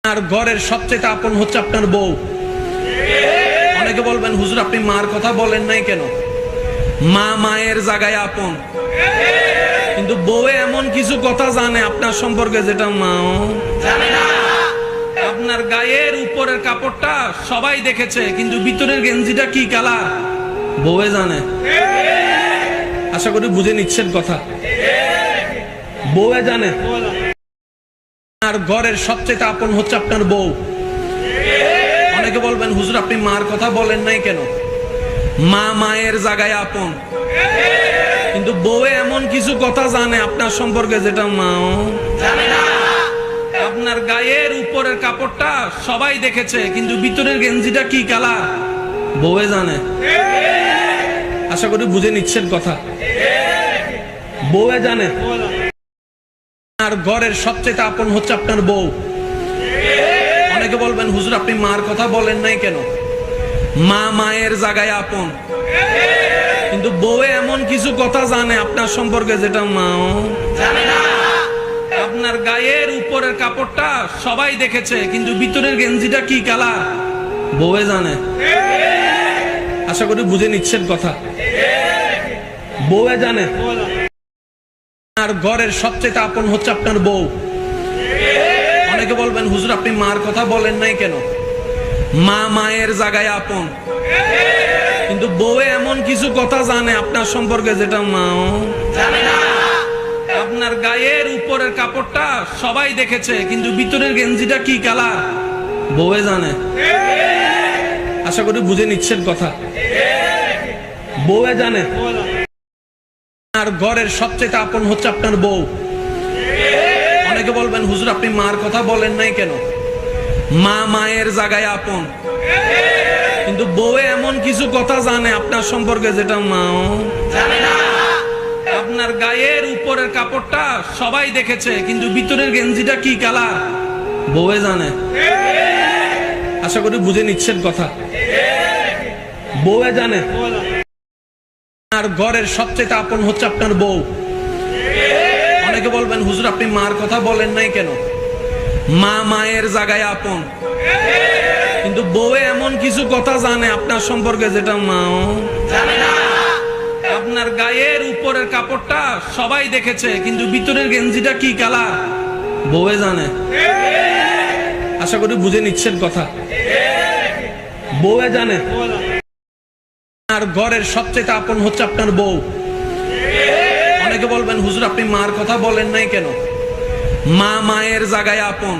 আর ঘরের সবচেয়ে আপন হচ্ছে আপনার বউ। অনেকে বলবেন হুজুর আপনি মার কথা বলেন নাই কেন? মা মায়ের জায়গায় আপন, কিন্তু বউ এমন কিছু কথা জানে আপনার সম্পর্কে যেটা মাও জানে না। আপনার গায়ের উপরের কাপড়টা সবাই দেখেছে, কিন্তু ভিতরের গেঞ্জিটা কি কালার বউয়ে জানে। আশা করি বুঝে নিচ্ছেন কথা। বউয়ে জানে। আর ঘরের সবচেয়ে আপন হচ্ছে আপনার বউ। অনেকে বলবেন হুজুর আপনি মার কথা বলেন নাই কেন? মা মায়ের জায়গায় আপন, কিন্তু বউ এমন কিছু কথা জানে আপনার সম্পর্কে যেটা মাও জানে না। আপনার গায়ের উপরের কাপড়টা সবাই দেখেছে, কিন্তু ভিতরের গেঞ্জিটা কি কালার বউয়ে জানে। আশা করি বুঝে নিচ্ছেন কথা। বউয়ে জানে। আর ঘরের সবচেয়ে আপন হচ্ছে আপনার বউ। অনেকে বলবেন হুজুর আপনি মার কথা বলেন নাই কেন? মা মায়ের জায়গায় আপন, কিন্তু বউ এমন কিছু কথা জানে আপনার সম্পর্কে যেটা মাও জানে না। আপনার গায়ের উপরের কাপড়টা সবাই দেখেছে, কিন্তু ভিতরের গেঞ্জিটা কি কালার বউয়ে জানে। আশা করি বুঝে নিচ্ছেন কথা। বউয়ে জানে। আর ঘরের সবচেয়ে আপন হচ্ছে আপনার বউ। অনেকে বলবেন হুজুর আপনি মার কথা বলেন নাই কেন? মা মায়ের জায়গায় আপন, কিন্তু বউ এমন কিছু কথা জানে আপনার সম্পর্কে যেটা মাও জানে না। আপনার গায়ের উপরের কাপড়টা সবাই দেখেছে, কিন্তু ভিতরের গেঞ্জিটা কি কালার বউয়ে জানে। আশা করি বুঝে নিচ্ছেন কথা। বউয়ে জানে। আর ঘরের সবচেয়ে আপন হচ্ছে আপনার বউ। অনেকে বলবেন হুজুর আপনি মার কথা বলেন নাই কেন? মা মায়ের জায়গায় আপন, কিন্তু বউ এমন কিছু কথা জানে আপনার সম্পর্কে যেটা মাও জানে না। আপনার গায়ের উপরের কাপড়টা সবাই দেখেছে, কিন্তু ভিতরের গেঞ্জিটা কি কালার বউয়ে জানে। আশা করি বুঝে নিচ্ছেন কথা। বউয়ে জানে। আর ঘরের সবচেয়ে আপন হচ্ছে আপনার বউ। অনেকে বলবেন হুজুর আপনি মার কথা বলেন নাই কেন? মা মায়ের জায়গায় আপন, কিন্তু বউ এমন কিছু কথা জানে আপনার সম্পর্কে যেটা মাও জানে না। আপনার গায়ের উপরের কাপড়টা সবাই দেখেছে, কিন্তু ভিতরের গেঞ্জিটা কি কালার বউয়ে জানে। আশা করি বুঝে নিচ্ছেন কথা। বউয়ে জানে। আর ঘরের সবচেয়ে আপন হচ্ছে আপনার বউ। অনেকে বলবেন হুজুর আপনি মার কথা বলেন নাই কেন? মা মায়ের জায়গায় আপন,